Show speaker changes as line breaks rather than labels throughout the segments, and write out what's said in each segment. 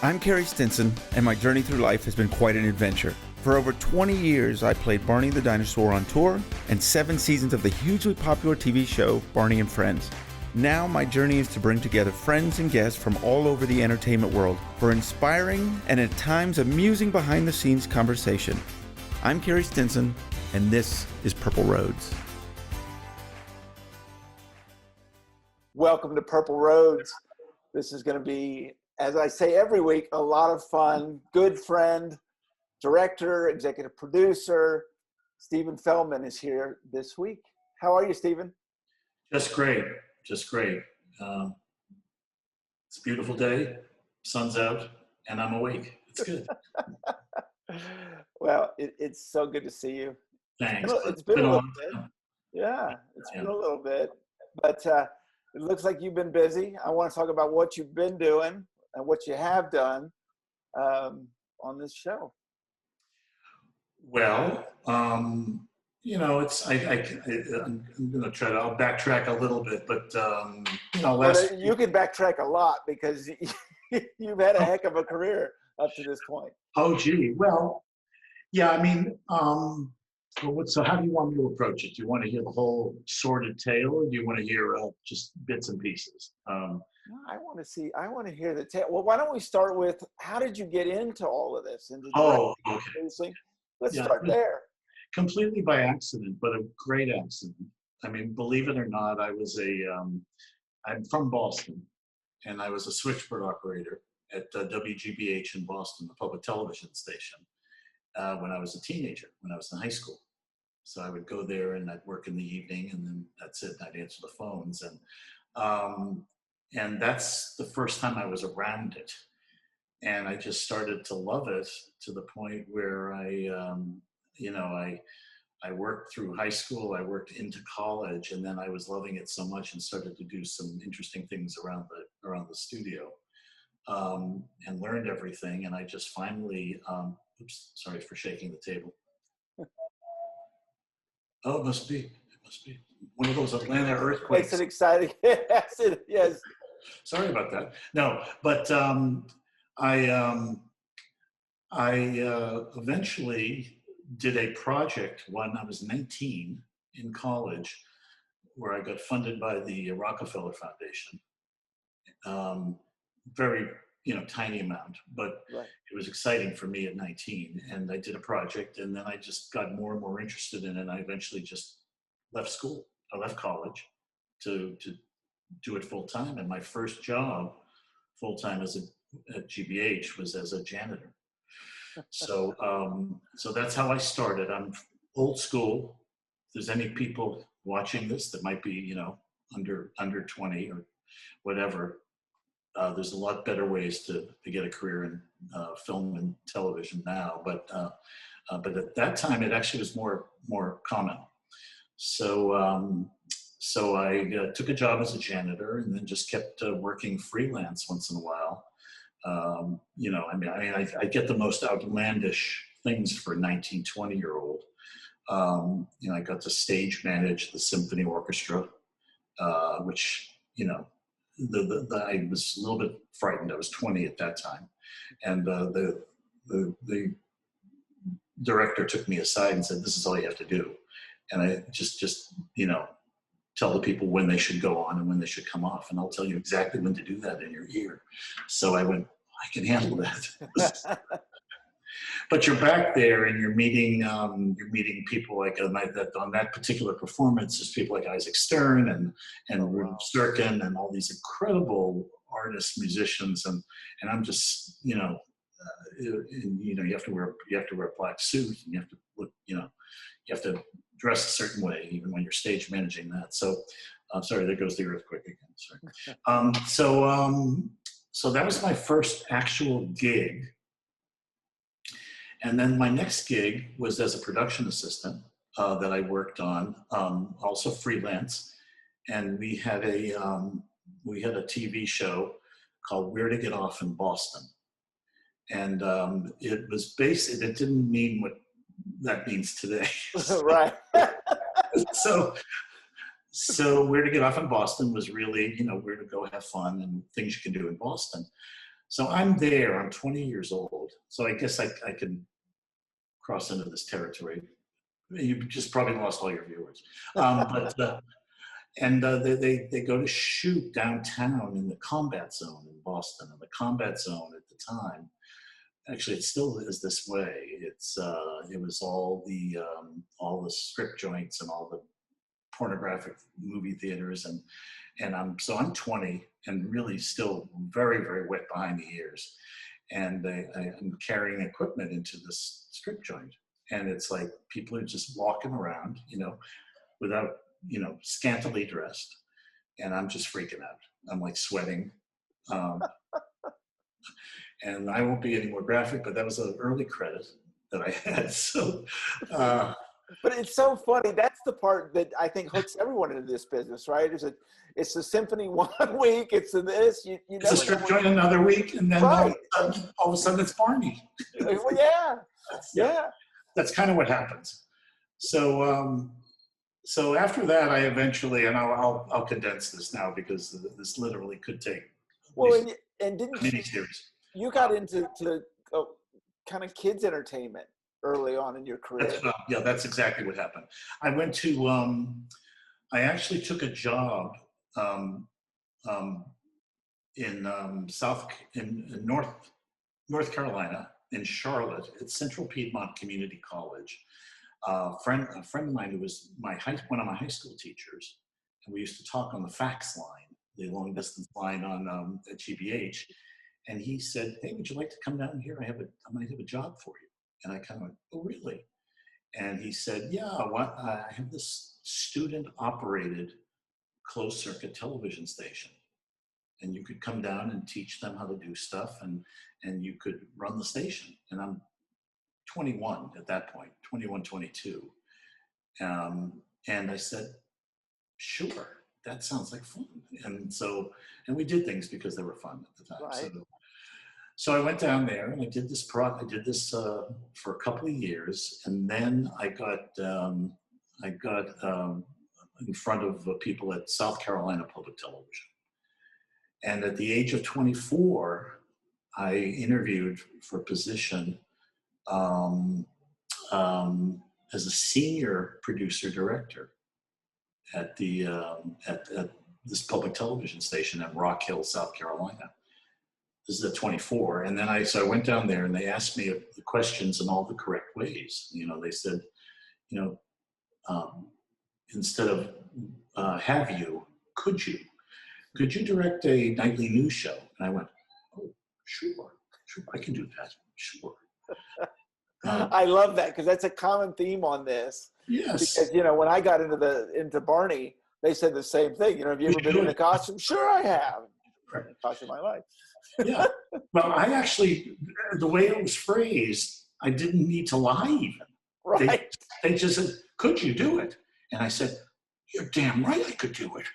I'm Carey Stinson, and my journey through life has been quite an adventure. For over 20 years, I played Barney the Dinosaur on tour and 7 seasons of the hugely popular TV show Barney and Friends. Now my journey is to bring together friends and guests from all over the entertainment world for inspiring and at times amusing behind-the-scenes conversation. I'm Carey Stinson, and this is Purple Roads. Welcome to Purple Roads. This is going to be, as I say every week, a lot of fun. Good friend, director, executive producer, Steve Feldman is here this week. How are you, Stephen?
Just great. It's a beautiful day, sun's out, and I'm awake. It's good.
Well, it's so good to see you.
Thanks.
It's been a little bit. Yeah, it's been a little bit. But it looks like you've been busy. I want to talk about what you've been doing and what you have done on this show.
Well, it's I'm going to try to. I'll backtrack a little bit, but
you can backtrack a lot because you've had a heck of a career up to this point.
Oh, gee. Well, yeah. I mean, so how do you want me to approach it? Do you want to hear the whole sordid tale, or do you want to hear just bits and pieces?
I want to hear the tale. Well, why don't we start with how did you get into all of this?
Okay.
Let's start there.
Completely by accident, but a great accident. I mean, believe it or not, I'm from Boston, and I was a switchboard operator at WGBH in Boston, the public television station, when I was a teenager, when I was in high school. So I would go there and I'd work in the evening, and then that's it. I'd answer the phones, and that's the first time I was around it. And I just started to love it to the point where I worked through high school, I worked into college, and then I was loving it so much and started to do some interesting things around the studio, and learned everything. And I just finally, oops, sorry for shaking the table. Oh, it must be one of those Atlanta earthquakes.
Makes it exciting. Yes.
Sorry about that. No, but I eventually did a project when I was 19 in college, where I got funded by the Rockefeller Foundation. Very, tiny amount, but
right.
It was exciting for me at 19. And I did a project, and then I just got more and more interested in it. And I eventually just left college to do it full time. And my first job full time at GBH was as a janitor. So that's how I started. I'm old school. If there's any people watching this that might be, under 20 or whatever, there's a lot better ways to get a career in film and television now. But at that time, it actually was more common. So I took a job as a janitor, and then just kept working freelance once in a while. I get the most outlandish things for a 19, 20-year-old. I got to stage manage the symphony orchestra, which, I was a little bit frightened. I was 20 at that time. And the director took me aside and said, "This is all you have to do." And I just tell the people when they should go on and when they should come off, and I'll tell you exactly when to do that in your ear. So I went, I can handle that. But you're back there, and you're meeting people like on that particular performance. There's people like Isaac Stern and Rudolf Sturkin and all these incredible artists, musicians, and I'm just you have to wear a black suit, and you have to look, you have to dress a certain way even when you're stage managing that. So I'm sorry, there goes the earthquake again. Sorry. So that was my first actual gig. And then my next gig was as a production assistant that I worked on, also freelance. And we had a TV show called Where to Get Off in Boston. And it was it didn't mean what that means today.
Right.
So Where to Get Off in Boston was really, where to go have fun and things you can do in Boston. So I'm there. I'm 20 years old. So I guess I can cross into this territory. You just probably lost all your viewers. They go to shoot downtown in the Combat Zone in Boston. And the Combat Zone at the time, actually, it still is this way. It was all the strip joints and all the pornographic movie theaters, and I'm 20 and really still very, very wet behind the ears, and I'm carrying equipment into this strip joint, and it's like people are just walking around, without, scantily dressed, and I'm just freaking out. I'm like sweating. And I won't be any more graphic, but that was an early credit that I had. So,
but it's so funny. That's the part that I think hooks everyone into this business, right? It's the symphony one week, it's this.
It's a strip joint another week, and then
right.
all of a sudden it's Barney.
Well, yeah.
That's kind of what happens. So, so after that, I eventually, and I'll condense this now because this literally could take.
Well, and didn't
miniseries.
You got into kind of kids entertainment early on in your career?
That's exactly what happened. I went to. I actually took a job in North Carolina, in Charlotte, at Central Piedmont Community College. A friend of mine who was one of my high school teachers, and we used to talk on the fax line, the long distance line on at GBH, and he said, "Hey, would you like to come down here? I might have a job for you." And I kind of went, "Oh, really?" And he said, "Yeah, I have this student-operated closed-circuit television station, and you could come down and teach them how to do stuff, and you could run the station." And I'm 21 at that point, 21, 22. And I said, "Sure, that sounds like fun." And we did things because they were fun at the time.
Right.
So I went down there and I did this for a couple of years, and then I got in front of people at South Carolina Public Television. And at the age of 24, I interviewed for a position as a senior producer director at this public television station in Rock Hill, South Carolina. This is at 24. And then I went down there and they asked me the questions in all the correct ways. They said, instead of have you, could you direct a nightly news show? And I went, "Oh, sure, I can do that, sure."
I love that because that's a common theme on this.
Yes.
Because when I got into Barney, they said the same thing. Have you ever been in a costume? Sure, I have.
Right.
It cost my life.
Yeah. Well, I actually, the way it was phrased, I didn't need to lie even.
Right.
They just said, "Could you do it?" And I said, "You're damn right I could do it."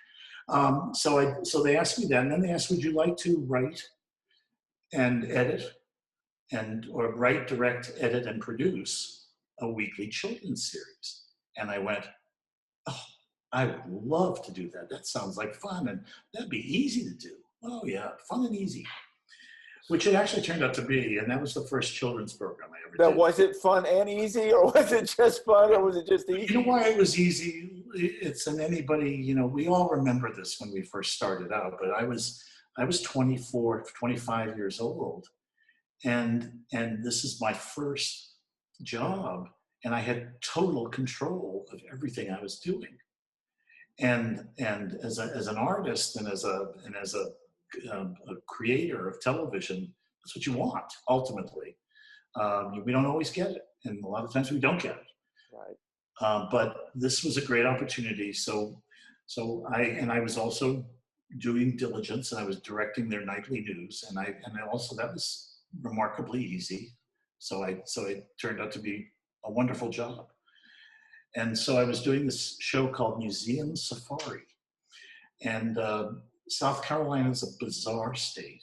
So they asked me that, and then they asked, "Would you like to write and edit or write, direct, edit, and produce a weekly children's series?" And I went, "Oh, I would love to do that. That sounds like fun, and that'd be easy to do." Oh yeah, fun and easy. Which it actually turned out to be, and that was the first children's program I ever did.
Was it fun and easy, or was it just fun, or was it just easy?
You know why it was easy? It's in anybody, we all remember this when we first started out, but I was 24, 25 years old, and this is my first job, and I had total control of everything I was doing. And as an artist and as a creator of television, that's what you want ultimately. We don't always get it, and a lot of times we don't get it.
Right.
But this was a great opportunity. So I was also doing diligence, and I was directing their nightly news, and I also, that was remarkably easy. So it turned out to be a wonderful job. And so I was doing this show called Museum Safari. And South Carolina is a bizarre state.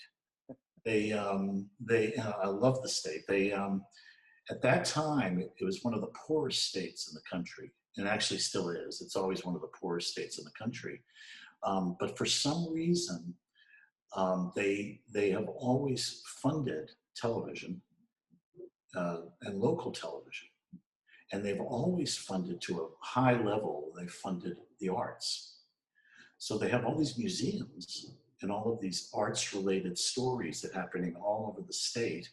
I love the state. At that time, it was one of the poorest states in the country, and actually still is. It's always one of the poorest states in the country. But for some reason, they have always funded television and local television. And they've always funded to a high level, they've funded the arts. So they have all these museums and all of these arts related stories that are happening all over the state.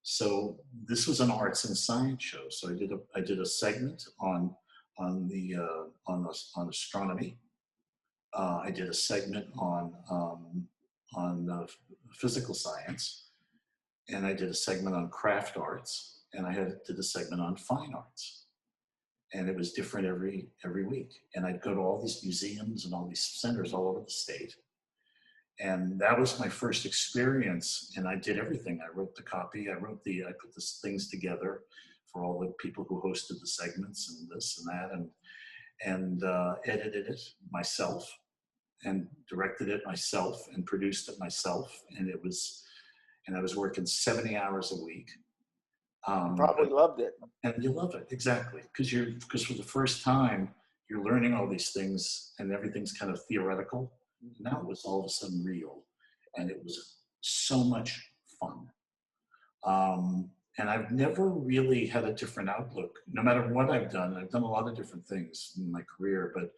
So this was an arts and science show. So I did a segment on astronomy. I did a segment on physical science, and I did a segment on craft arts, and I did a segment on fine arts. And it was different every week. And I'd go to all these museums and all these centers all over the state. And that was my first experience. And I did everything. I wrote the copy. I put the things together for all the people who hosted the segments and this and that, and edited it myself, and directed it myself, and produced it myself. And I was working 70 hours a week.
Probably loved it.
And you love it, exactly, because for the first time you're learning all these things, and everything's kind of theoretical. Now it was all of a sudden real, and it was so much fun. And I've never really had a different outlook. No matter what I've done a lot of different things in my career, but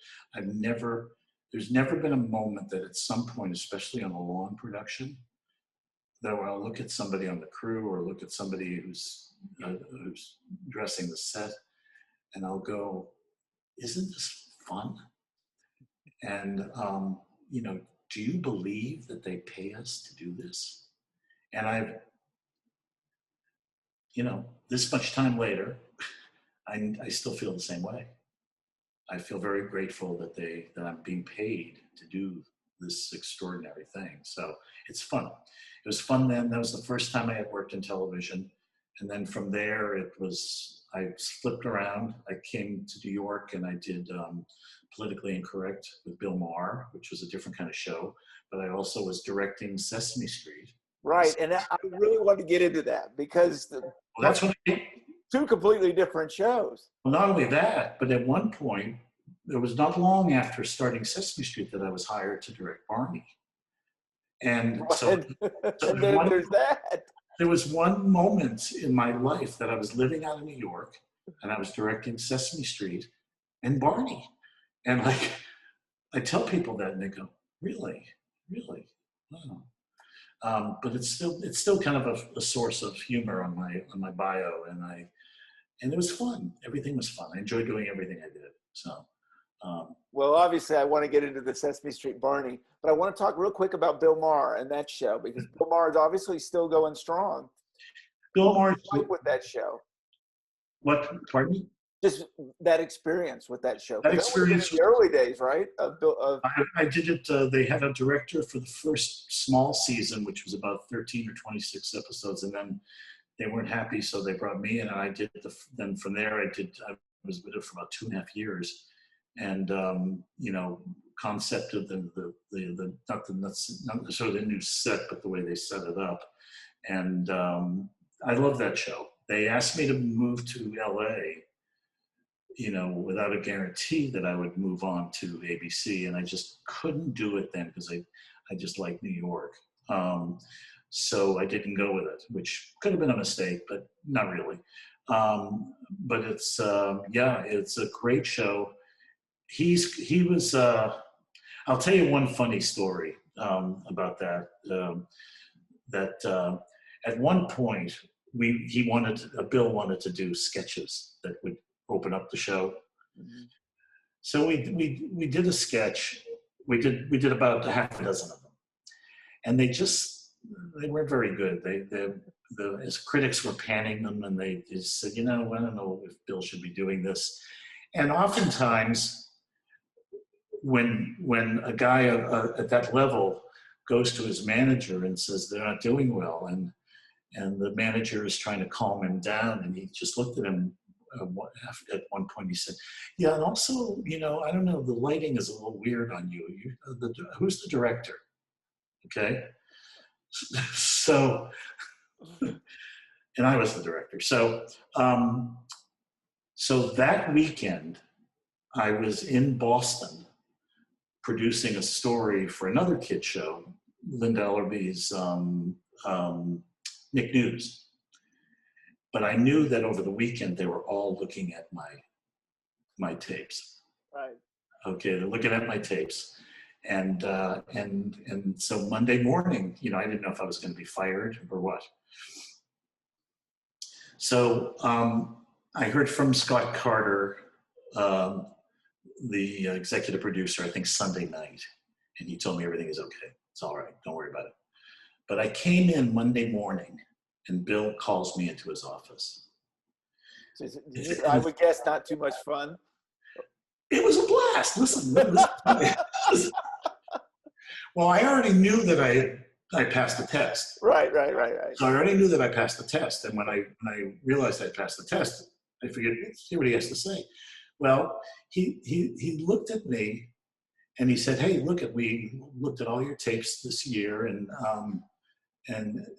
there's never been a moment that at some point, especially on a long production, that when I look at somebody on the crew or look at somebody who's dressing the set, and I'll go, isn't this fun? And, do you believe that they pay us to do this? And this much time later, I still feel the same way. I feel very grateful that I'm being paid to do this extraordinary thing. So it's fun. It was fun then. That was the first time I had worked in television. And then from there, I flipped around. I came to New York, and I did Politically Incorrect with Bill Maher, which was a different kind of show. But I also was directing Sesame Street.
Right, and I really want to get into that, because
That's what
two completely different shows.
Well, not only that, but at one point, it was not long after starting Sesame Street that I was hired to direct Barney. And so,
there's that.
There was one moment in my life that I was living out in New York, and I was directing Sesame Street and Barney. And I tell people that, and they go, really? Wow. But it's still kind of a source of humor on my bio, and it was fun. Everything was fun. I enjoyed doing everything I did. So,
well, obviously, I want to get into the Sesame Street Barney, but I want to talk real quick about Bill Maher and that show, because Bill Maher is obviously still going strong.
Bill Maher
with that show.
What? Pardon me?
Just that experience with that show.
That experience
was in the early days, right?
I did it. They had a director for the first small season, which was about 13 or 26 episodes, and then they weren't happy, so they brought me in, and I did. Then from there, I was with it for about 2.5 years, and concepted not necessarily the new set, but the way they set it up, and I love that show. They asked me to move to LA, without a guarantee that I would move on to ABC, and I just couldn't do it then, because I just like New York. So I didn't go with it, which could have been a mistake, but not really. But it's a great show. He was. I'll tell you one funny story about that. At one point Bill wanted to do sketches that would open up the show. Mm-hmm. So we did a sketch. We did about a half a dozen of them, and they weren't very good. As critics were panning them, and they just said, I don't know if Bill should be doing this. And oftentimes, when a guy at that level goes to his manager and says they're not doing well, and the manager is trying to calm him down, and he just looked at him at one point. He said, "Yeah, and also, I don't know, the lighting is a little weird on you. Who's the director?" Okay, so, and I was the director. So, so that weekend, I was in Boston producing a story for another kid show Linda Ellerby's Nick News. But I knew that over the weekend they were all looking at my tapes.
Right.
Okay, they're looking at my tapes, and so Monday morning, I didn't know if I was going to be fired or what. So I heard from Scott Carter, the executive producer, I think Sunday night, and he told me everything is okay. It's all right. Don't worry about it. But I came in Monday morning, and Bill calls me into his office.
I would guess not too much fun.
It was a blast. Listen. Well, I already knew that I passed the test.
Right.
So I already knew that I passed the test. And when I realized I passed the test, I figured, see what he has to say. Well, he looked at me and he said, "Hey, we looked at all your tapes this year, and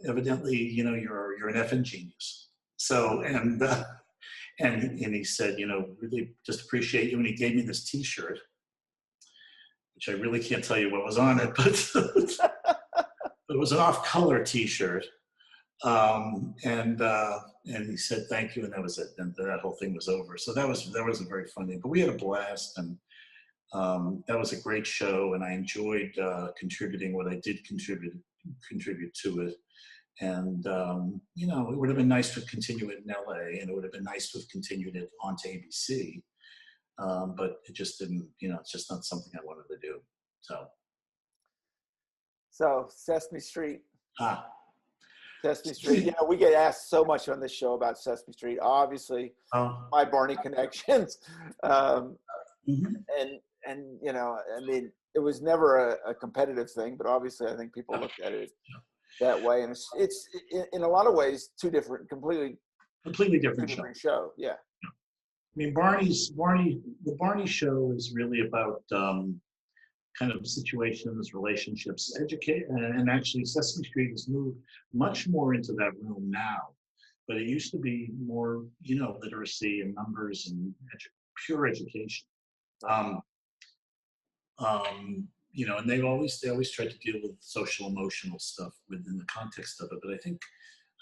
evidently, you're an effing genius." So and he said, "Really just appreciate you." And he gave me this T-shirt, which I really can't tell you what was on it, but it was an off-color T-shirt. And he said, "Thank you," and that was it. And that whole thing was over. So that was a very fun thing. But we had a blast, and that was a great show, and I enjoyed contributing what I did contribute to it. And it would have been nice to continue it in LA, and it would have been nice to have continued it onto ABC. But it just didn't, it's just not something I wanted to do. So
Sesame Street.
Sesame
Street. We get asked so much on this show about Sesame Street. Obviously, my Barney connections, and it was never a competitive thing, but obviously, I think people looked at it that way, and it's in a lot of ways completely different show. Yeah.
I mean, the Barney show is really about kind of situations, relationships, and actually Sesame Street has moved much more into that realm now. But it used to be more, literacy and numbers and pure education. And they always tried to deal with social emotional stuff within the context of it. But I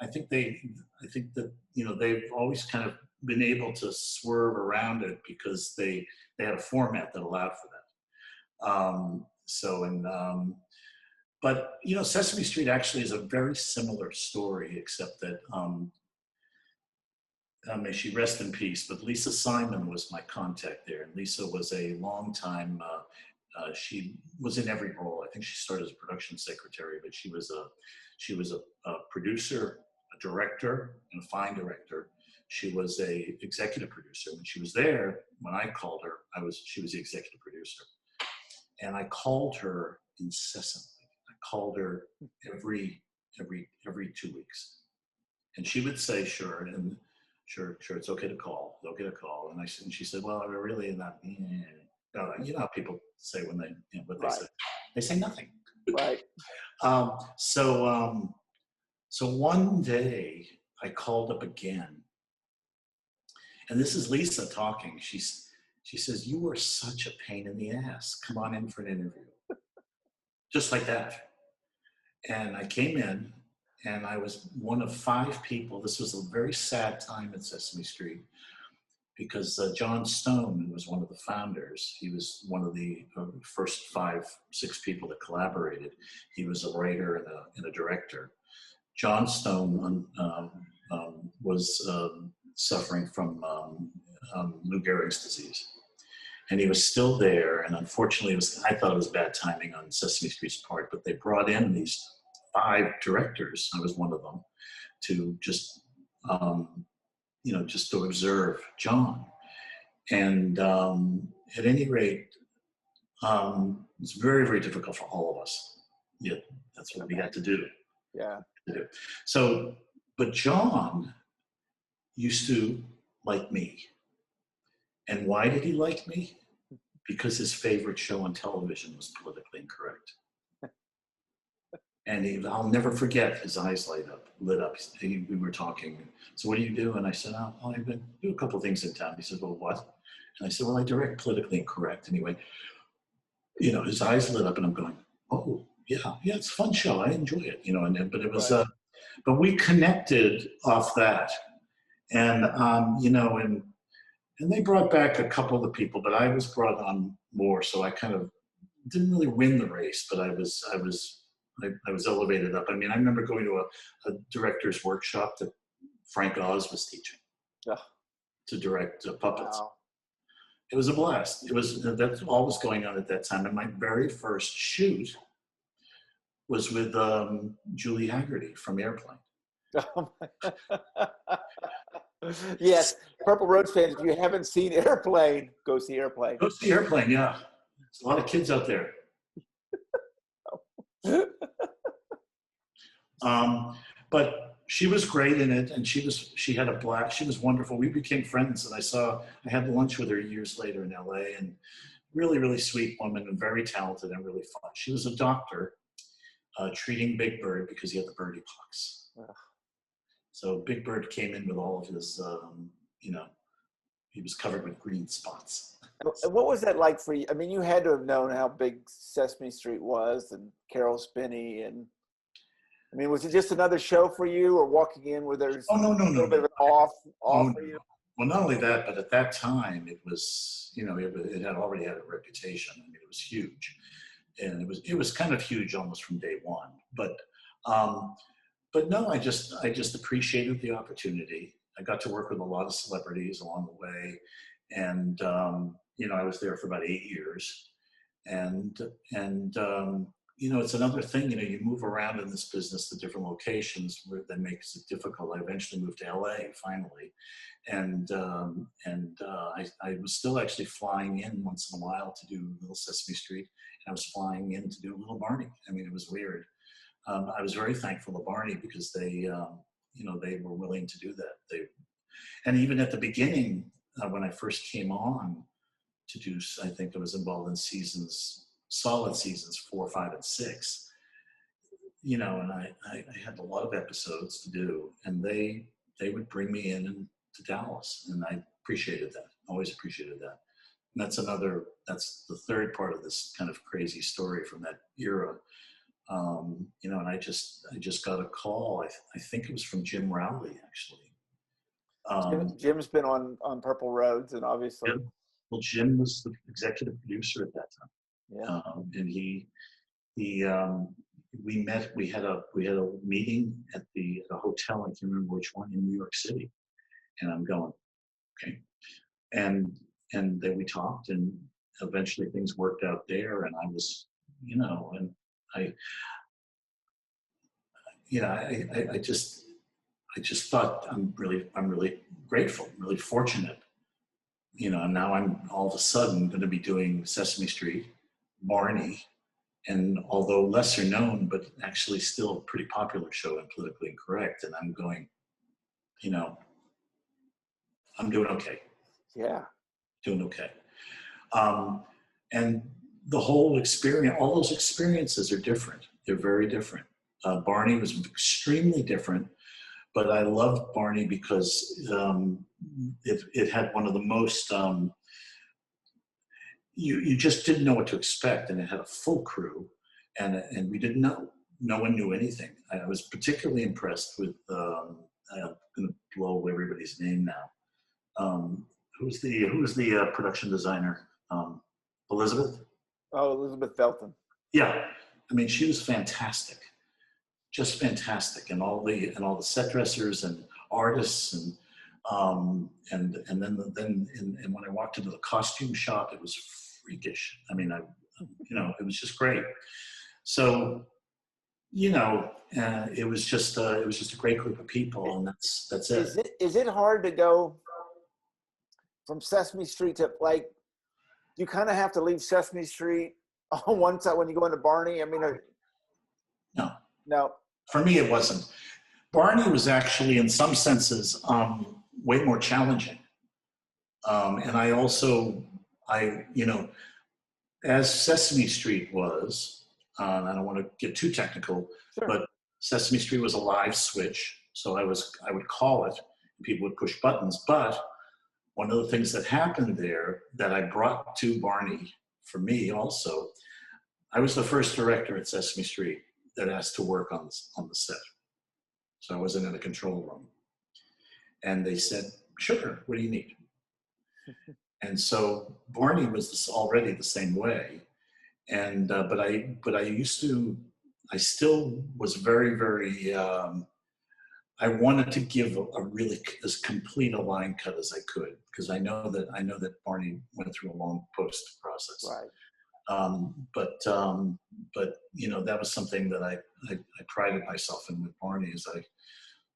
think that they've always kind of been able to swerve around it because they had a format that allowed for that. But Sesame Street actually is a very similar story, except that may she rest in peace, but Lisa Simon was my contact there, and Lisa was a long time. She was in every role. I think she started as a production secretary, but she was a producer, a director, and a fine director. She was a executive producer. When she was there, when I called her, she was the executive producer. And I called her incessantly. I called her every 2 weeks, and she would say, "Sure, and sure, it's okay to call. It's okay to call." And she said, "Well, I really not." How people say when they what they say. They say nothing.
Right.
So one day I called up again, and this is Lisa talking. She says, "You are such a pain in the ass. Come on in for an interview." Just like that. And I came in, and I was one of 5 people. This was a very sad time at Sesame Street because John Stone, who was one of the founders, he was one of the first 5-6 people that collaborated. He was a writer and a director. John Stone was suffering from Lou Gehrig's disease. And he was still there, and unfortunately, I thought it was bad timing on Sesame Street's part, but they brought in these 5 directors, I was one of them, to just to observe John. And at any rate, it's very, very difficult for all of us. Yeah, that's what we had to do.
Yeah.
So, but John used to like me. And why did he like me? Because his favorite show on television was Politically Incorrect. And I'll never forget his eyes lit up. We were talking. So what do you do? And I said, I do a couple of things in town. He said, well, what? And I said, well, I direct Politically Incorrect. Anyway, his eyes lit up, and I'm going, oh, Yeah, it's a fun show. I enjoy it, but it was,
Right.
but we connected off that. And, and they brought back a couple of the people, but I was brought on more. So I kind of didn't really win the race, but I was elevated up. I mean, I remember going to a director's workshop that Frank Oz was teaching to direct puppets.
Wow.
It was a blast. That's all was going on at that time. And my very first shoot was with Julie Hagerty from Airplane.
Yes, Purple Road fans, if you haven't seen Airplane, go see Airplane.
Go see Airplane, yeah. There's a lot of kids out there. But she was great in it, and she had a blast. She was wonderful. We became friends, and I had lunch with her years later in LA, and really, really sweet woman, and very talented and really fun. She was a doctor treating Big Bird because he had the birdie pox. So Big Bird came in with all of his, he was covered with green spots.
What was that like for you? I mean, you had to have known how big Sesame Street was, and Carol Spinney, and I mean, was it just another show for you, or walking in where there's
no,
a little bit of an off for you?
Well, not only that, but at that time it was, it had already had a reputation. I mean, it was huge, and it was kind of huge almost from day one. But no, I just appreciated the opportunity. I got to work with a lot of celebrities along the way, and I was there for about 8 years, and it's another thing. You move around in this business to different locations that makes it difficult. I eventually moved to LA finally, and I was still actually flying in once in a while to do Little Sesame Street, and I was flying in to do Little Barney. I mean, it was weird. I was very thankful to Barney because they were willing to do that. And even at the beginning, when I first came on to do, I think I was involved in solid seasons 4, 5, and 6. And I had a lot of episodes to do, and they would bring me in to Dallas, and I appreciated that. Always appreciated that. And that's the third part of this kind of crazy story from that era. And I just got a call. I think it was from Jim Rowley, actually.
Jim's been on Purple Roads, and obviously.
Yeah. Well, Jim was the executive producer at that time.
Yeah.
And we met. We had a meeting at a hotel. I can't remember which one, in New York City. And I'm going, okay. And then we talked, and eventually things worked out there. And I was, and I just thought I'm really grateful, really fortunate, and now I'm all of a sudden going to be doing Sesame Street, Barney, and although lesser known, but actually still a pretty popular show and politically incorrect. And I'm going, I'm doing okay.
Yeah.
Doing okay. And the whole experience, all those experiences are different. They're very different. Barney was extremely different, but I loved Barney because it had one of the most, you just didn't know what to expect, and it had a full crew, and we didn't know. No one knew anything. I was particularly impressed with, I'm going to blow everybody's name now. Who's the production designer? Elizabeth?
Oh, Elizabeth Felton.
Yeah, I mean, she was fantastic, just fantastic, and all the set dressers and artists, and then when I walked into the costume shop, it was freakish. I mean, it was just great. So, it was just a great group of people, and that's it.
Is it hard to go from Sesame Street to, like, you kind of have to leave Sesame Street on one side when you go into Barney? I mean, no.
For me, it wasn't. Barney was actually, in some senses, way more challenging. And I also, as Sesame Street was, I don't want to get too technical,
sure,
but Sesame Street was a live switch. So I would call it, and people would push buttons. But one of the things that happened there that I brought to Barney, for me also, I was the first director at Sesame Street that asked to work on the set. So I wasn't in the control room. And they said, sure, what do you need? And so Barney was already the same way. And, but I still was very, very, I wanted to give a really as complete a line cut as I could, because I know that Barney went through a long post process.
Right.
But that was something that I prided myself in with Barney.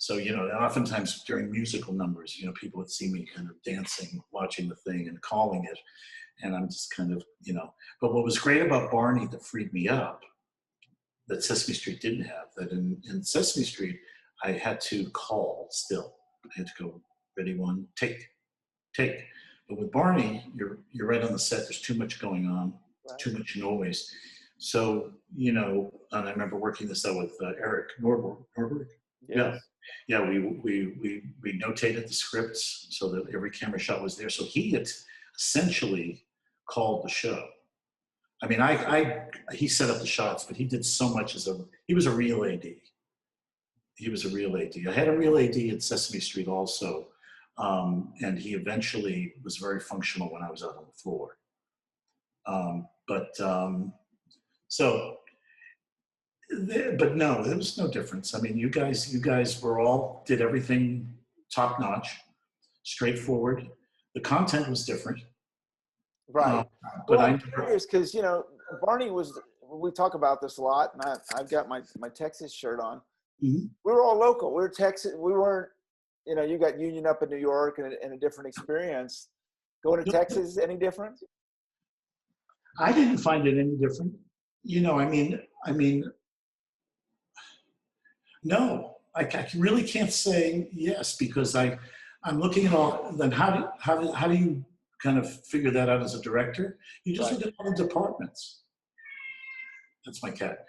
So oftentimes during musical numbers, people would see me kind of dancing, watching the thing and calling it. And I'm just kind of, but what was great about Barney that freed me up, that Sesame Street didn't have, that in Sesame Street, I had to call still. I had to go, ready, one, take. But with Barney, you're right on the set. There's too much going on, right. Too much noise. So, and I remember working this out with Eric Norberg.
Yes.
Yeah, we notated the scripts so that every camera shot was there. So he had essentially called the show. I mean, he set up the shots, but he did so much he was a real AD. He was a real AD. I had a real AD at Sesame Street also, and he eventually was very functional when I was out on the floor. But no, there was no difference. I mean, you guys did everything top notch, straightforward. The content was different.
Right. But I'm curious because, Barney we talk about this a lot, and I've got my Texas shirt on.
Mm-hmm.
We were all local. We were Texas. We weren't, you got Union up in New York and a different experience. Going to Texas, any different?
I didn't find it any different. I mean, no, I really can't say yes, because I'm looking at all. Then how do you kind of figure that out as a director? You just look at all the departments. That's my cat.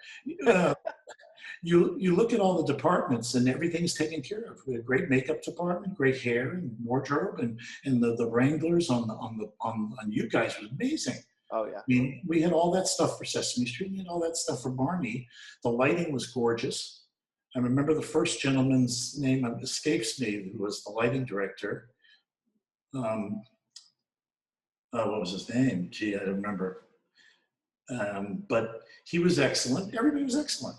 You look at all the departments and everything's taken care of. We have a great makeup department, great hair and wardrobe, and the Wranglers on you guys was amazing.
Oh yeah.
I mean, we had all that stuff for Sesame Street. We had all that stuff for Barney. The lighting was gorgeous. I remember the first gentleman's name escapes me, who was the lighting director. What was his name? Gee, I don't remember. But he was excellent. Everybody was excellent.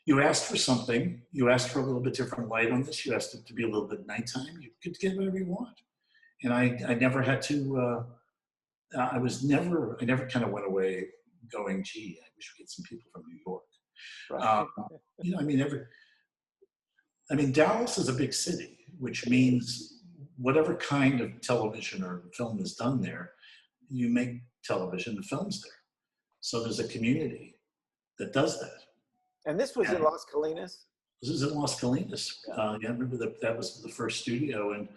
You asked for something. You asked for a little bit different light on this. You asked it to be a little bit nighttime. You could get whatever you want. And I never had to, I never kind of went away going, gee, I wish we had some people from New York. Right. I mean, Dallas is a big city, which means whatever kind of television or film is done there, you make television and films there. So there's a community that does that. And this was in Las Colinas? This is in Las Colinas. I remember that was the first studio.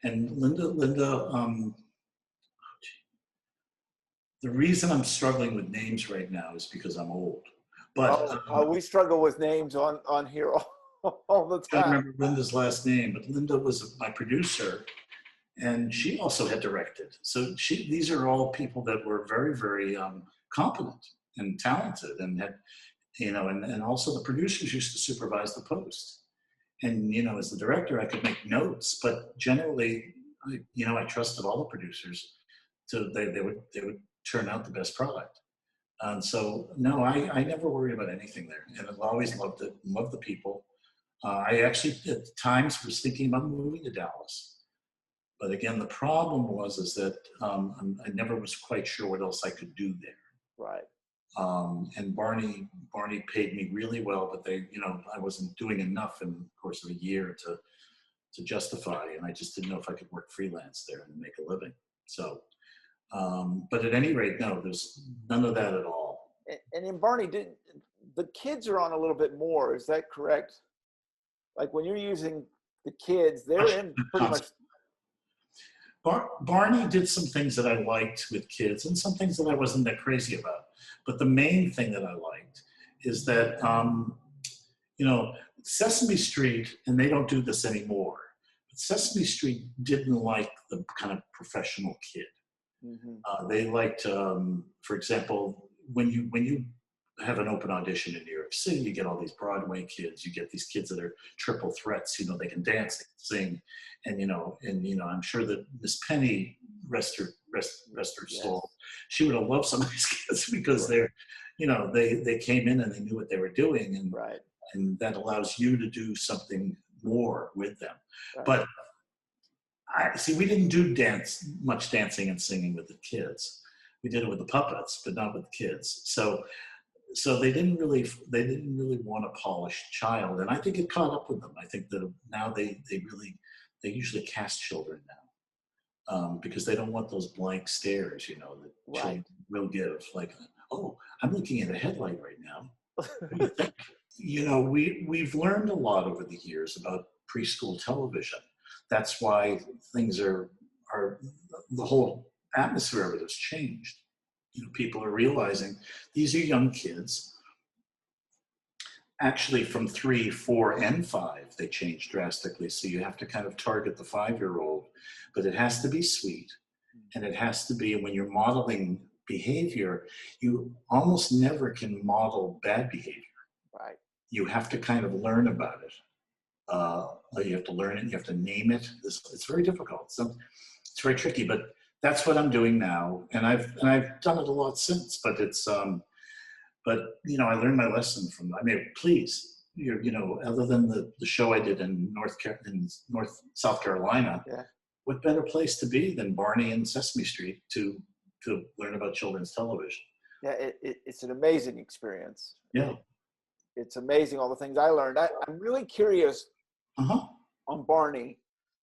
And Linda, the reason I'm struggling with names right now is because I'm old. But we struggle with names on here all the time. I remember Linda's last name, but Linda was my producer, and she also had directed. So these are all people that were very, very competent and talented, and had, and also the producers used to supervise the post. And, as the director, I could make notes, but generally, I trusted all the producers they would turn out the best product. And so, no, I never worry about anything there. And I've always loved it, loved the people. I actually, at times, was thinking about moving to Dallas. But again, the problem is that I never was quite sure what else I could do there. Right. And Barney paid me really well, but I wasn't doing enough in the course of a year to justify, and I just didn't know if I could work freelance there and make a living. So, but at any rate, no, there's none of that at all. And in Barney, the kids are on a little bit more, is that correct? Like when you're using the kids, they're in pretty much. Barney did some things that I liked with kids and some things that I wasn't that crazy about. But the main thing that I liked is that, Sesame Street, and they don't do this anymore, but Sesame Street didn't like the kind of professional kid. Mm-hmm. They liked, for example, when you have an open audition in New York City, you get all these Broadway kids, you get these kids that are triple threats, they can dance, they can sing. And I'm sure that Miss Penny, rest her soul, she would have loved some of these kids because they came in and they knew what they were doing. And, and that allows you to do something more with them. But we didn't do much dancing and singing with the kids. We did it with the puppets, but not with the kids. So they didn't really want a polished child, and I think it caught up with them. I think that now they usually cast children now because they don't want those blank stares, that children will give. Like, oh, I'm looking at a headlight right now. What do you think? We've learned a lot over the years about preschool television. That's why things are the whole atmosphere of it has changed. People are realizing these are young kids. Actually, from 3, 4, and 5, they change drastically. So you have to kind of target the 5-year-old, but it has to be sweet. And it has to be, when you're modeling behavior, you almost never can model bad behavior.
Right.
You have to kind of learn about it. You have to learn it. You have to name it. It's very difficult. So it's very tricky, but that's what I'm doing now. And I've done it a lot since, but it's, but I learned my lesson from, please, other than the show I did in South Carolina, what better place to be than Barney and Sesame Street to learn about children's television?
Yeah, it's an amazing experience.
Yeah.
It's amazing all the things I learned. I'm really curious on Barney,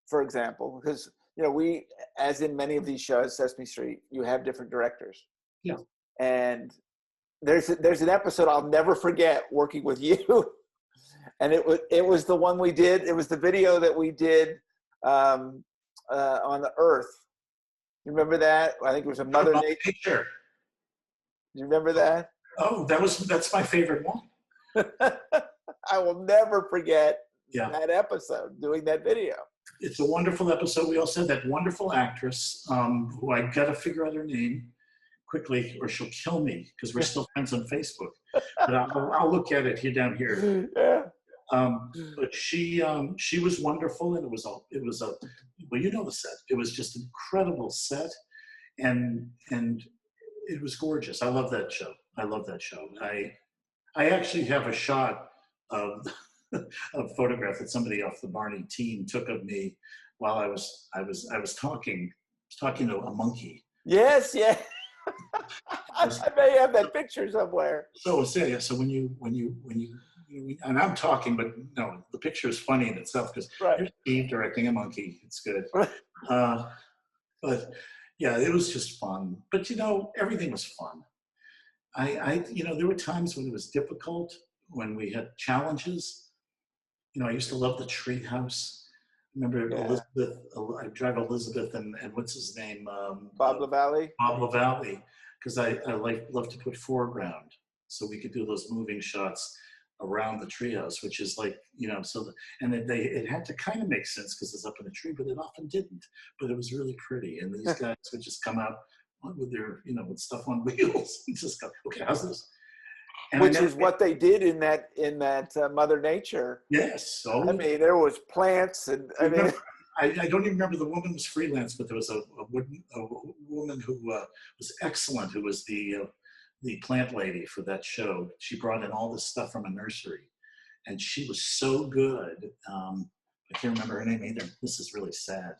for example, because, we, as in many of these shows, Sesame Street, you have different directors.
Yeah. And
there's an episode I'll never forget working with you. And it was the one we did. It was the video that we did on the Earth. You remember that? I think it was a Mother Nature. Do you remember that?
Oh, that's my favorite one.
I will never forget that episode, doing that video.
It's a wonderful episode. We also had that wonderful actress who I got to figure out her name quickly or she'll kill me because we're still friends on Facebook. But I'll look at it down here.
Yeah.
But she was wonderful, and it was a the set. It was just an incredible set, and it was gorgeous. I love that show. I actually have a shot of a photograph that somebody off the Barney team took of me while I was talking to a monkey.
Yes, yeah. I may have that picture somewhere.
So when you and I'm talking, but no, the picture is funny in itself because there's Steve directing a monkey. It's good. But yeah, it was just fun. But everything was fun. There were times when it was difficult, when we had challenges. I used to love the Treehouse. Remember Elizabeth? I drive Elizabeth and what's his name?
Bob LaValle.
Bob LaValle, because I love to put foreground, so we could do those moving shots around the treehouse, which is like it had to kind of make sense because it's up in a tree, but it often didn't. But it was really pretty, and these guys would just come out with their with stuff on wheels and just go, okay, how's this? And
which is what they did in that Mother Nature.
Yes. So,
there was plants and
I don't even remember the woman was freelance, but there was a woman who was excellent, who was the plant lady for that show. She brought in all this stuff from a nursery, and she was so good. I can't remember her name either. This is really sad.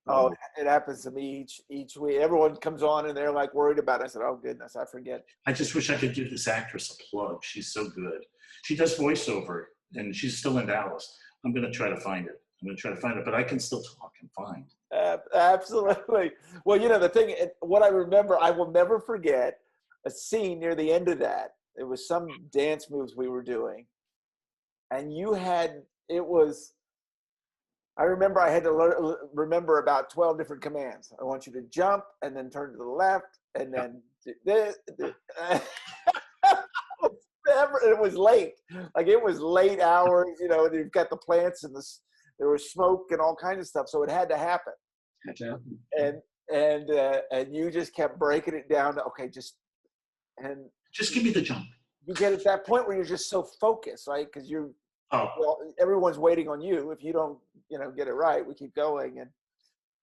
Oh, it happens to me each week. Everyone comes on and they're like worried about it. I said, oh goodness, I forget.
I just wish I could give this actress a plug. She's so good. She does voiceover, and she's still in Dallas. I'm going to try to find it. But I can still talk and find.
Absolutely. Well, the thing, what I remember, I will never forget a scene near the end of that. It was some dance moves we were doing. And I remember I had to remember about 12 different commands. I want you to jump and then turn to the left and then this. It was late. Like it was late hours, and you've got the plants and there was smoke and all kinds of stuff. So it had to happen. And you just kept breaking it down to, okay,
Just give me the jump.
You get at that point where you're just so focused, right? Because everyone's waiting on you. If you don't, get it right, we keep going, and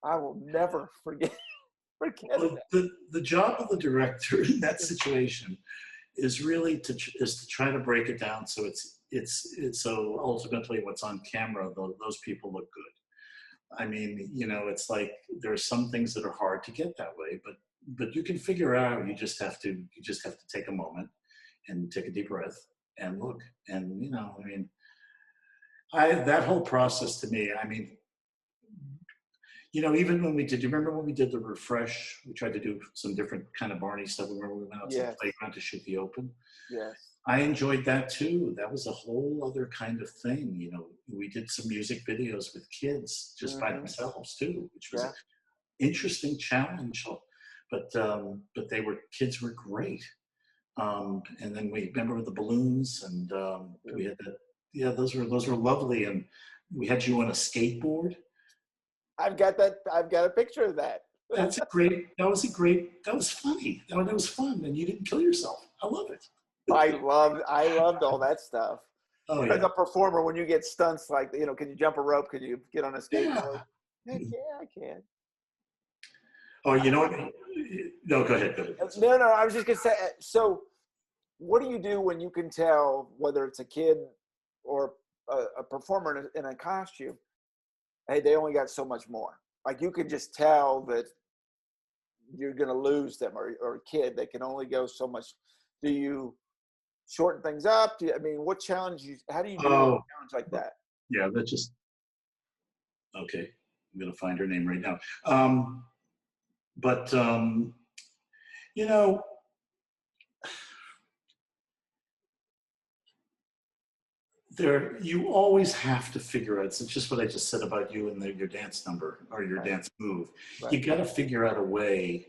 I will never forget that.
The job of the director in that situation is really to try to break it down so it's so ultimately what's on camera, those people look good. I mean, it's like there are some things that are hard to get that way, but you can figure out. You just have to take a moment and take a deep breath and look. And that whole process to me, even when you remember when we did the refresh, we tried to do some different kind of Barney stuff. Remember we went out to the playground to shoot the open?
Yes.
I enjoyed that too. That was a whole other kind of thing. We did some music videos with kids just by themselves too, which was an interesting challenge. But kids were great. And then we remember with the balloons, and we had that. Yeah, those were lovely. And we had you on a skateboard.
I've got a picture of that.
That was funny. That was fun, and you didn't kill yourself. I love it.
I loved all that stuff.
Oh,
As a performer, when you get stunts like, can you jump a rope? Can you get on a skateboard?
Yeah.
Yeah, I can.
Oh, you know what? No, go ahead.
No, I was just going to say, so what do you do when you can tell whether it's a kid or a performer in a costume, hey, they only got so much more? Like, you can just tell that you're going to lose them, or a kid, they can only go so much. Do you shorten things up? What challenge how do you do a challenge like that?
Yeah, okay. I'm going to find her name right now. You always have to figure out, it's just what I just said about you and your dance number or your dance move. Right. You got to figure out a way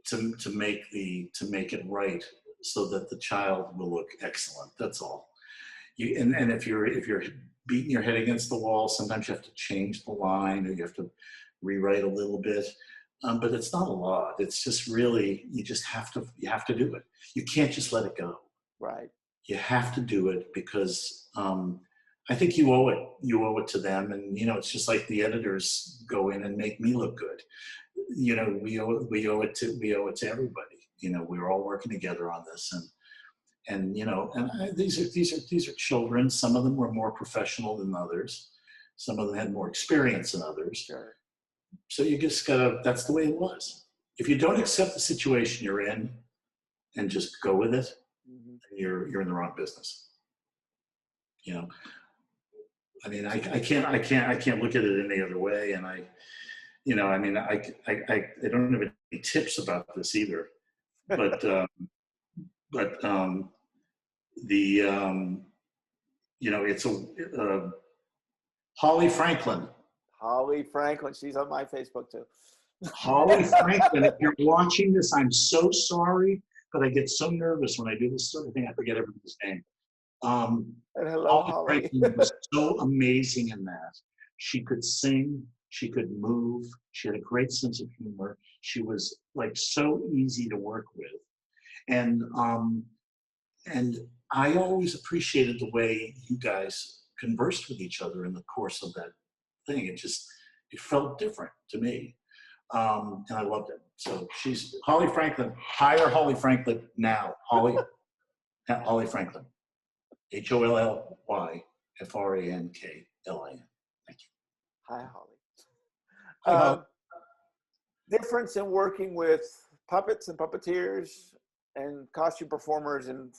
to make it right so that the child will look excellent. That's all. And if you're beating your head against the wall, sometimes you have to change the line, or you have to rewrite a little bit. But it's not a lot. It's just really, you have to do it. You can't just let it go.
Right.
You have to do it because I think you owe it. You owe it to them, and it's just like the editors go in and make me look good. We owe it to everybody. We're all working together on this, and these are children. Some of them were more professional than others. Some of them had more experience than others.
Sure.
So you just gotta. That's the way it was. If you don't accept the situation you're in and just go with it, you're in the wrong business. I can't look at it any other way. And I don't have any tips about this either. But it's Holly Franklin.
Holly Franklin, she's on my Facebook too.
Holly Franklin, if you're watching this, I'm so sorry, but I get so nervous when I do this sort of thing. I forget everybody's name.
And hello, Holly.
Franklin was so amazing in that. She could sing, she could move, she had a great sense of humor. She was like so easy to work with. And I always appreciated the way you guys conversed with each other in the course of that thing. It felt different to me. And I loved it. So she's Holly Franklin. Hire Holly Franklin now. Holly Franklin. HOLLYFRANKLIN. Thank you.
Hi, Holly. Difference in working with puppets and puppeteers and costume performers in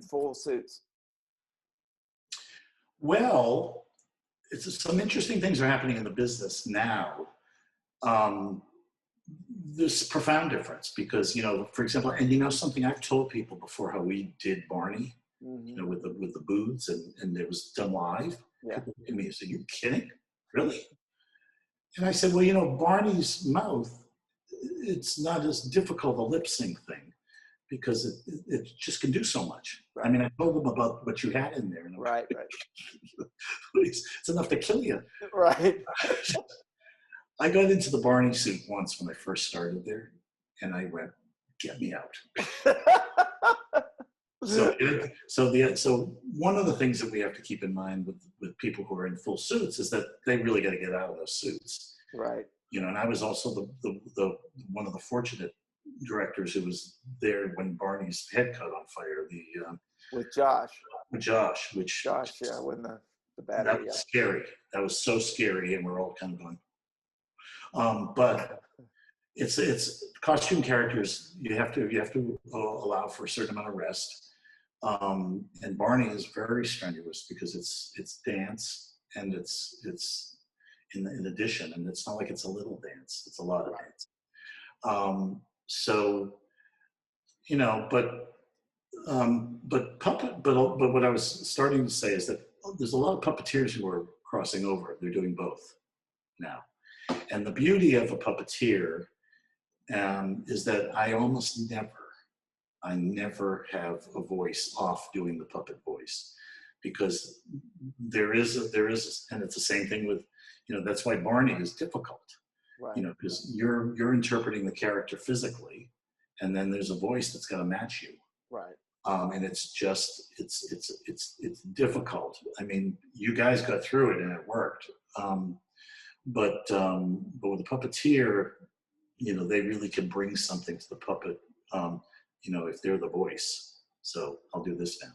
full suits.
Well, some interesting things are happening in the business now. There's a profound difference because, for example, and something I've told people before, how we did Barney, with the booths and it was done live.
Yeah.
People look at me and say, "You kidding? Really?" And I said, well, Barney's mouth, it's not as difficult a lip sync thing because it just can do so much. Right. I mean, I told them about what you had in there. And
right.
Please, it's enough to kill you.
Right.
I got into the Barney suit once when I first started there, and I went, get me out. So one of the things that we have to keep in mind with people who are in full suits is that they really got to get out of those suits.
Right.
You know, and I was also the one of the fortunate directors who was there when Barney's head caught on fire.
With Josh.
With Josh,
yeah, when the battery.
That was scary. That was so scary, and we're all kind of going. But it's costume characters. You have to allow for a certain amount of rest. And Barney is very strenuous because it's dance and it's in addition, and it's not like it's a little dance; it's a lot of dance. So, you know, but what I was starting to say is that there's a lot of puppeteers who are crossing over. They're doing both now, and the beauty of a puppeteer is that I never have a voice off doing the puppet voice, because there is, and it's the same thing with, you know, that's why Barney is difficult, right. You know, because you're interpreting the character physically, and then there's a voice that's got to match you, right? And it's just, it's difficult. I mean, you guys got through it and it worked, but with a puppeteer, you know, they really can bring something to the puppet. You know, if they're the voice. So I'll do this now.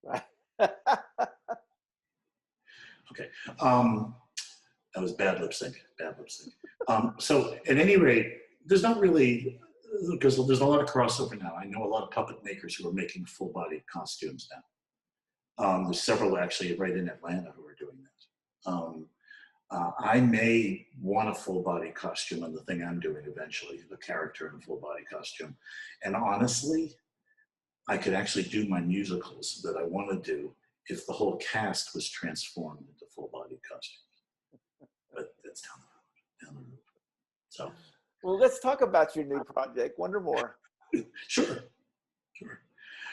Right. Okay. That was bad lip sync. So at any rate, there's not really, because there's a lot of crossover now. I know a lot of puppet makers who are making full body costumes now. There's several actually right in Atlanta who are doing that. I may want a full body costume on the thing I'm doing eventually, the character in a full body costume. And honestly, I could actually do my musicals that I want to do if the whole cast was transformed into full body costumes. But that's down the road. So.
Well, let's talk about your new project, Wondermore.
Sure.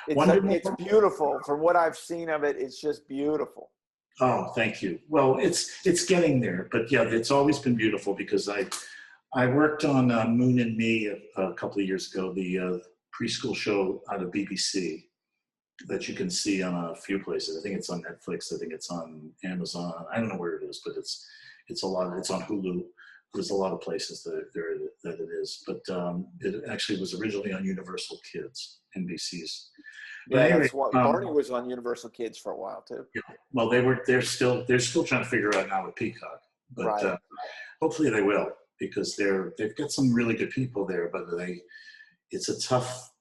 It's beautiful. From what I've seen of it, it's just beautiful.
Oh, thank you. Well, it's getting there, but yeah, it's always been beautiful because I worked on Moon and Me a couple of years ago, the preschool show out of BBC that you can see on a few places. I think it's on Netflix. I think it's on Amazon. I don't know where it is, but it's a lot. It's on Hulu. There's a lot of places that it is, but it actually was originally on Universal Kids, NBC's.
Yeah, anyway, Barney was on Universal Kids for a while too.
Yeah, well, they're still trying to figure out now with Peacock, but right. Hopefully they will, because they've got some really good people there, but it's a tough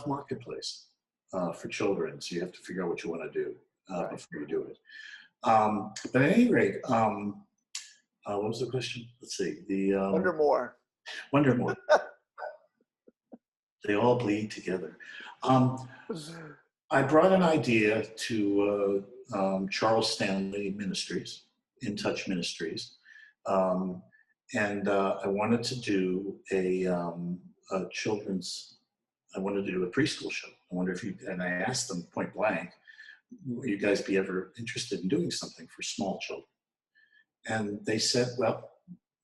marketplace for children, so you have to figure out what you want to do right. Before you do it. But at any rate, what was the question? Let's see. The Wondermore. They all bleed together. I brought an idea to Charles Stanley Ministries, In Touch Ministries, and I wanted to do a children's. I wanted to do a preschool show. I wonder if and I asked them point blank, will you guys be ever interested in doing something for small children? And they said, well,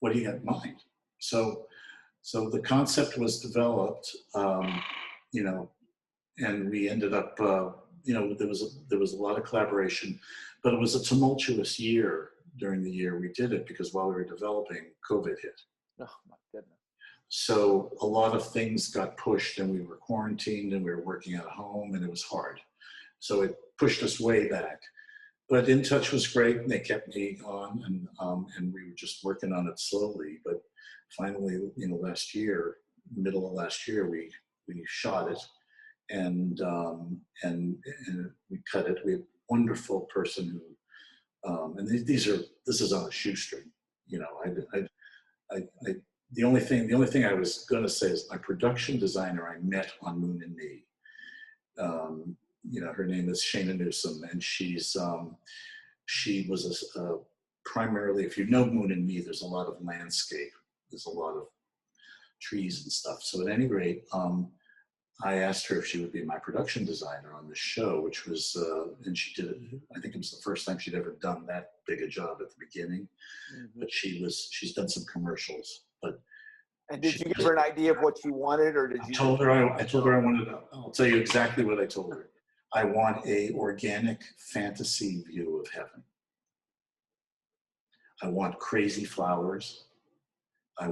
what do you got in mind? So the concept was developed, you know, and we ended up, you know, there was a lot of collaboration, but it was a tumultuous year during the year we did it, because while we were developing, COVID hit.
Oh my goodness.
So a lot of things got pushed, and we were quarantined, and we were working at home, and it was hard. So it pushed us way back. But In Touch was great, and they kept me on, and we were just working on it slowly. But finally, you know, middle of last year, we shot it, and we cut it. We have a wonderful person who, and this is on a shoestring. You know, the only thing I was going to say is my production designer I met on Moon and Me. You know, her name is Shana Newsom, and she was primarily, if you know Moon and Me, there's a lot of landscape, there's a lot of trees and stuff. So at any rate, I asked her if she would be my production designer on the show, which was, and she did it. I think it was the first time she'd ever done that big a job at the beginning. Mm-hmm. But she's done some commercials. But
And did you give her an idea of what you wanted, or did you?
I told her I wanted to, I'll tell you exactly what I told her. I want a organic fantasy view of heaven. I want crazy flowers. I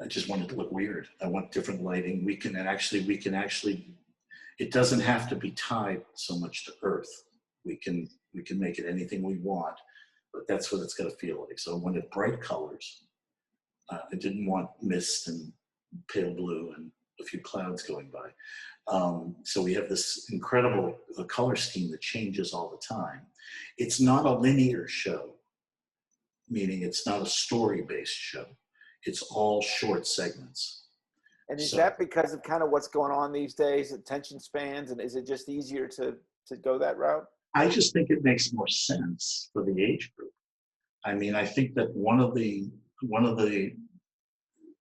just want it to look weird. I want different lighting. We can actually, it doesn't have to be tied so much to earth. We can make it anything we want, but that's what it's got to feel like. So I wanted bright colors. I didn't want mist and pale blue and a few clouds going by. So we have this incredible color scheme that changes all the time. It's not a linear show, meaning it's not a story-based show. It's all short segments.
And is that because of kind of what's going on these days, attention spans, and is it just easier to go that route?
I just think it makes more sense for the age group. I mean, I think that one of the,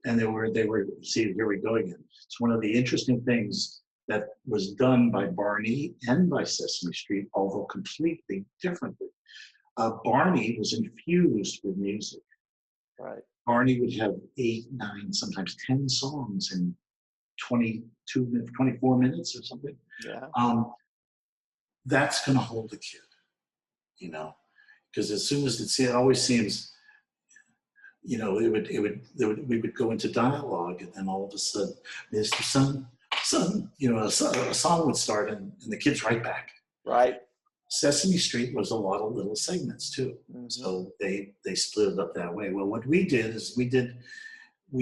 and they were, see, here we go again. It's one of the interesting things that was done by Barney and by Sesame Street, although completely differently. Barney was infused with music.
Right.
Barney would have 8, 9, sometimes 10 songs in 24 minutes or something.
Yeah.
That's going to hold a kid, you know, because as soon as it always seems, you know, we would go into dialogue, and then all of a sudden, Mr. Son, you know, a song would start, and the kid's right back.
Right.
Sesame Street was a lot of little segments too. Mm-hmm. So they split it up that way. Well, what we did is we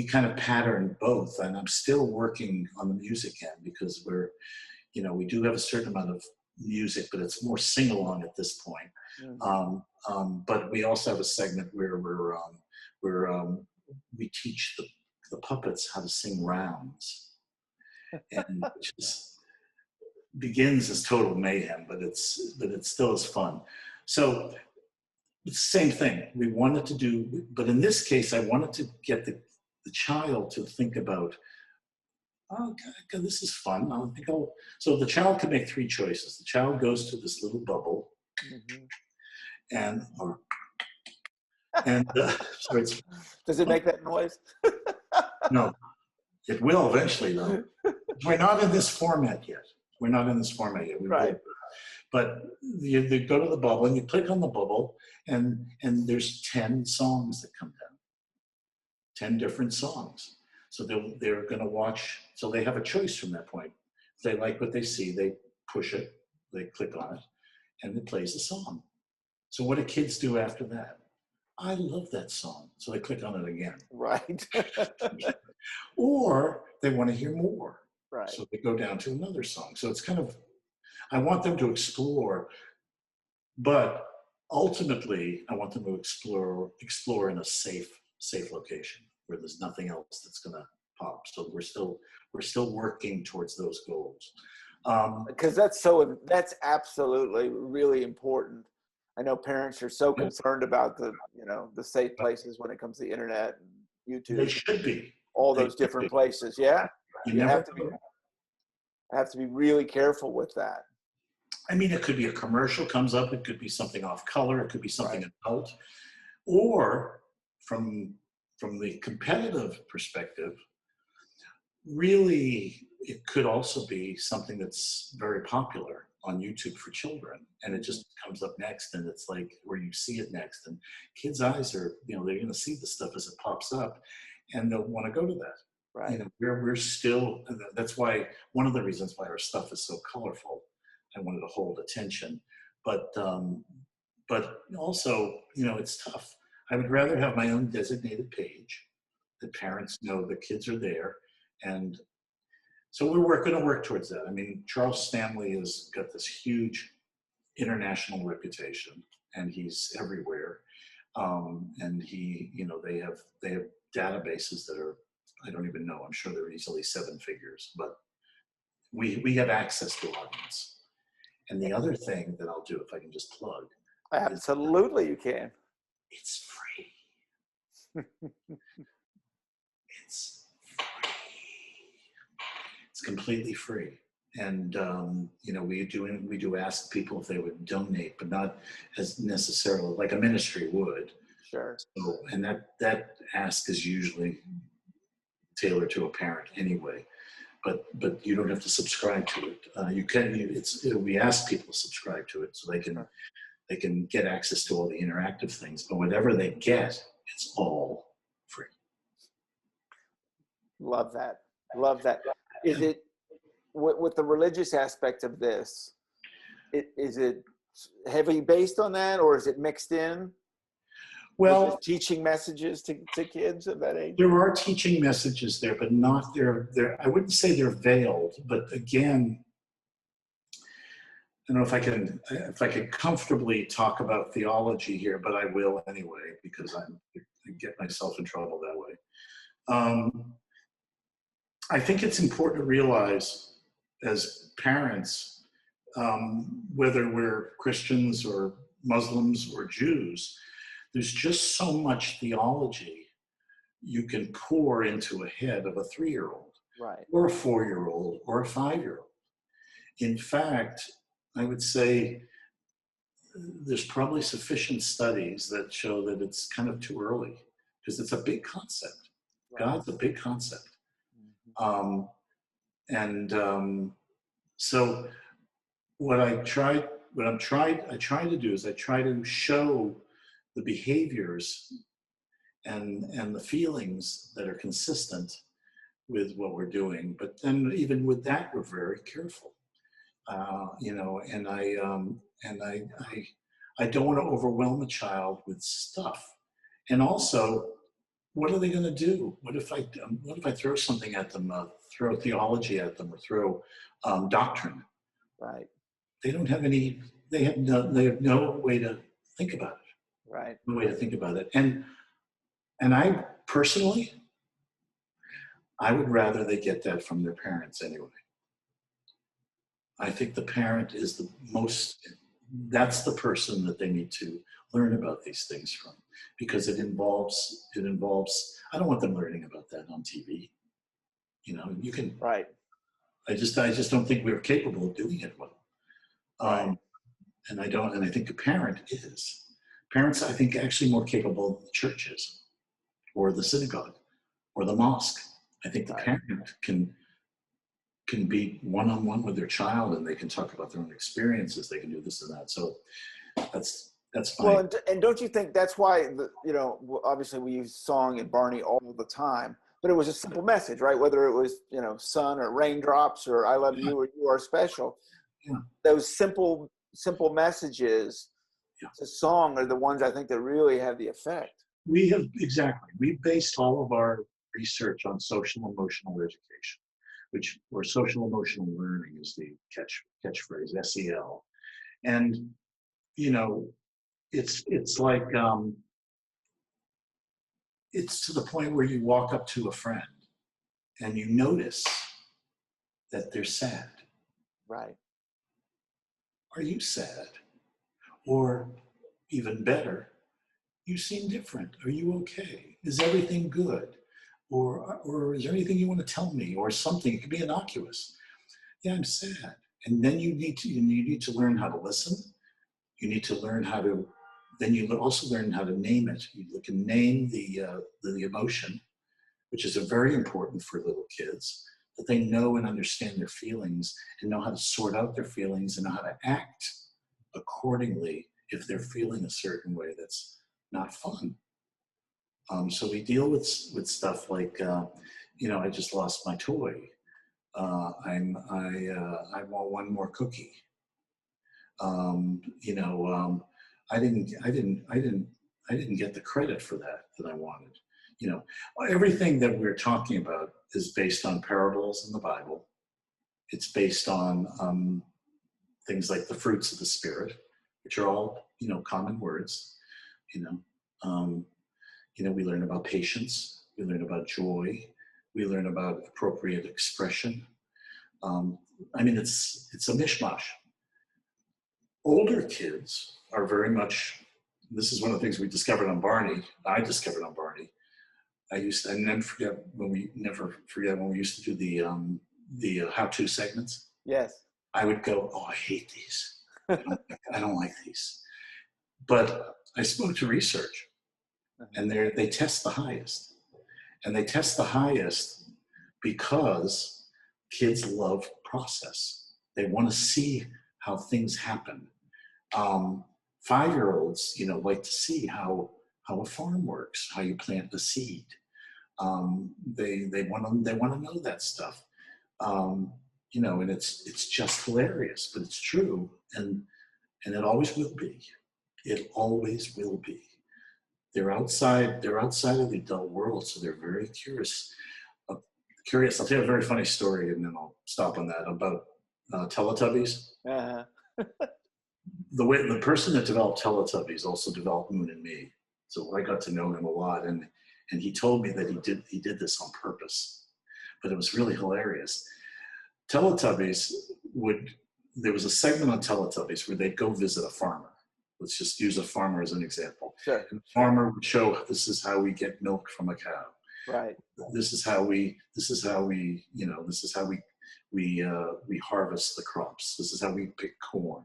kind of patterned both, and I'm still working on the music end because we do have a certain amount of music, but it's more sing-along at this point. Mm-hmm. But we also have a segment where we teach the puppets how to sing rounds, and just begins as total mayhem, but it still is fun. So it's the same thing. We wanted to do, but in this case, I wanted to get the child to think about, oh, God, this is fun. So the child can make 3 choices. The child goes to this little bubble, mm-hmm. and so it's.
Does it make that noise?
No, it will eventually though. We're not in this format yet. Right. But you go to the bubble and you click on the bubble, and there's 10 songs that come down. 10 different songs. So they're going to watch. So they have a choice from that point. If they like what they see, they push it, they click on it, and it plays the song. So what do kids do after that? I love that song. So they click on it again.
Right.
Or they want to hear more.
Right.
So they go down to another song. So it's kind of, I want them to explore, but ultimately I want them to explore in a safe location where there's nothing else that's going to pop. So we're still working towards those goals.
Because that's absolutely really important. I know parents are so concerned about the safe places when it comes to the internet and YouTube.
They should be.
All those different places. Yeah. You have to be really careful with that.
I mean, it could be a commercial comes up. It could be something off color. It could be something adult. Or from the competitive perspective, really, it could also be something that's very popular on YouTube for children. And it just comes up next, and it's like where you see it next. And kids' eyes are, they're going to see the stuff as it pops up, and they'll want to go to that.
Right.
We're still, that's why, one of the reasons why our stuff is so colorful. I wanted to hold attention, but also, it's tough. I would rather have my own designated page that parents know the kids are there. And so we're going to work towards that. I mean, Charles Stanley has got this huge international reputation, and he's everywhere. And they have databases that are, I don't even know, I'm sure they're easily 7 figures, but we have access to audience. And the other thing that I'll do, if I can just plug.
Absolutely, you can.
It's free. It's free. It's completely free. And, we do ask people if they would donate, but not as necessarily like a ministry would.
Sure.
So, and that ask is usually tailored to a parent anyway. But you don't have to subscribe to it. We ask people to subscribe to it so they can get access to all the interactive things. But whatever they get, it's all free.
Love that. Love that. Is it with the religious aspect of this? Is it heavily based on that, or is it mixed in?
Well,
teaching messages to kids of that age.
There are teaching messages there, but not they're I wouldn't say they're veiled, but again, I don't know if I could comfortably talk about theology here, but I will anyway because I get myself in trouble that way. I think it's important to realize as parents, whether we're Christians or Muslims or Jews, there's just so much theology you can pour into a head of a 3-year-old,
right,
or a 4-year-old, or a 5-year-old. In fact, I would say there's probably sufficient studies that show that it's kind of too early because it's a big concept. Right. God's a big concept. Mm-hmm. So what I try to do is I try to show the behaviors and the feelings that are consistent with what we're doing. But then even with that, we're very careful, and I don't want to overwhelm a child with stuff. And also, what are they going to do? What if I throw something at them, throw theology at them, or throw doctrine?
Right.
They don't have any. They have no way to think about it.
Right.
No way to think about it. And I personally, I would rather they get that from their parents anyway. I think the parent is that's the person that they need to learn about these things from, because it involves, I don't want them learning about that on TV. You can,
right.
I just don't think we're capable of doing it well.
Right.
And I think a parent is. Parents, I think, actually more capable than the church is, or the synagogue, or the mosque. I think the parent can be one-on-one with their child, and they can talk about their own experiences. They can do this and that. So that's fine.
Well, and don't you think that's why obviously we use song and Barney all the time, but it was a simple message, right? Whether it was sun or raindrops or I love you or you are special. Yeah. Those simple messages. Yeah. The song are the ones I think that really have the effect.
We based all of our research on social emotional education, or social emotional learning is the catchphrase, SEL. And, it's like, it's to the point where you walk up to a friend and you notice that they're sad.
Right.
Are you sad? Or even better, you seem different. Are you okay? Is everything good? Or is there anything you want to tell me? Or something, it could be innocuous. Yeah, I'm sad. And then you need to learn how to listen. You need to learn then you also learn how to name it. You can name the emotion, which is very important for little kids, that they know and understand their feelings and know how to sort out their feelings and know how to act accordingly if they're feeling a certain way that's not fun. So we deal with stuff like, I just lost my toy. I want one more cookie. I didn't get the credit for that I wanted. Everything that we're talking about is based on parables in the Bible. It's based on things like the fruits of the Spirit, which are all, common words. We learn about patience. We learn about joy. We learn about appropriate expression. It's a mishmash. Older kids are very much, this is one of the things we discovered on Barney. I discovered on Barney. I never forget when we used to do the how-to segments.
Yes.
I would go, I hate these. I don't like these. But I spoke to research. and they test the highest. And they test the highest because kids love process. They want to see how things happen. 5-year-olds, like to see how a farm works, how you plant the seed. They want to know that stuff. And it's just hilarious, but it's true, and it always will be. It always will be. They're outside of the adult world, so they're very curious. I'll tell you a very funny story, and then I'll stop on that, about Teletubbies.
Uh-huh.
The person that developed Teletubbies also developed Moon and Me, so I got to know him a lot, and he told me that he did this on purpose, but it was really hilarious. Teletubbies there was a segment on Teletubbies where they'd go visit a farmer. Let's just use a farmer as an example.
Sure.
And the farmer would show, this is how we get milk from a cow.
Right.
This is how we harvest the crops. This is how we pick corn.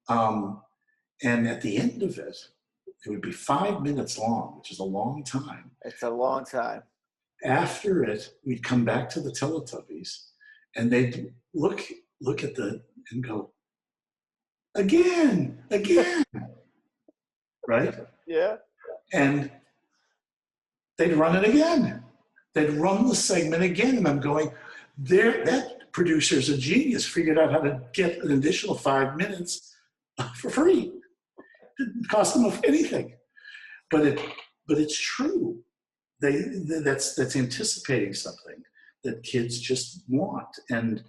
And at the end of it, it would be 5 minutes long, which is a long time.
It's a long time. After
it, we'd come back to the Teletubbies, and they'd look at and go, again, right?
Yeah.
And they'd run it again. They'd run the segment again, and I'm going, that producer's a genius, figured out how to get an additional 5 minutes for free. Didn't cost them anything. But it's true. That's anticipating something that kids just want. And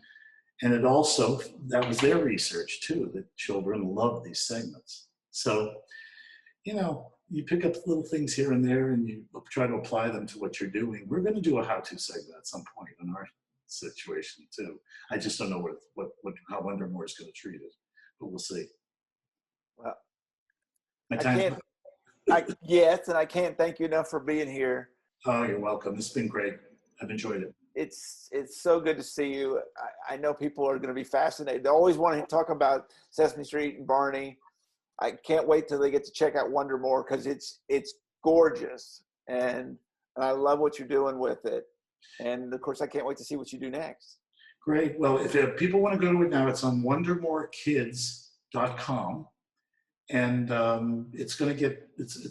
it also, that was their research too, that children love these segments. So, you pick up little things here and there, and you try to apply them to what you're doing. We're going to do a how-to segment at some point in our situation too. I just don't know how Wondermore is going to treat it, but we'll see.
Well,
Yes,
and I can't thank you enough for being here.
Oh, you're welcome. It's been great. I've enjoyed it.
It's so good to see you. I know people are going to be fascinated. They always want to talk about Sesame Street and Barney. I can't wait till they get to check out Wondermore, because it's gorgeous, and I love what you're doing with it. And of course, I can't wait to see what you do next.
Great. Well, if people want to go to it now, it's on wondermorekids.com. And it's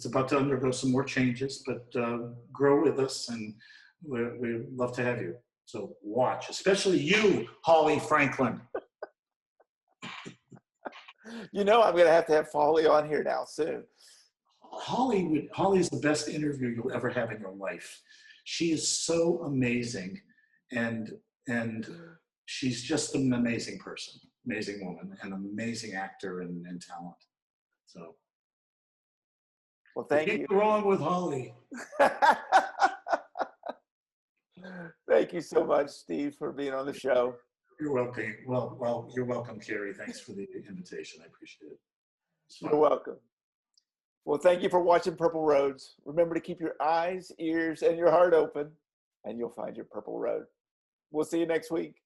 about to undergo some more changes, but grow with us, and we'd love to have you. So watch, especially you, Holly Franklin.
I'm going to have Holly on here now soon.
Holly is the best interview you'll ever have in your life. She is so amazing, and she's just an amazing person, amazing woman, an amazing actor and talent. So,
well, thank you.
What's wrong with Holly?
Thank you so much, Steve, for being on the show.
You're welcome. Well, you're welcome, Carey. Thanks for the invitation. I appreciate it.
You're welcome. Well, thank you for watching Purple Roads. Remember to keep your eyes, ears, and your heart open, and you'll find your purple road. We'll see you next week.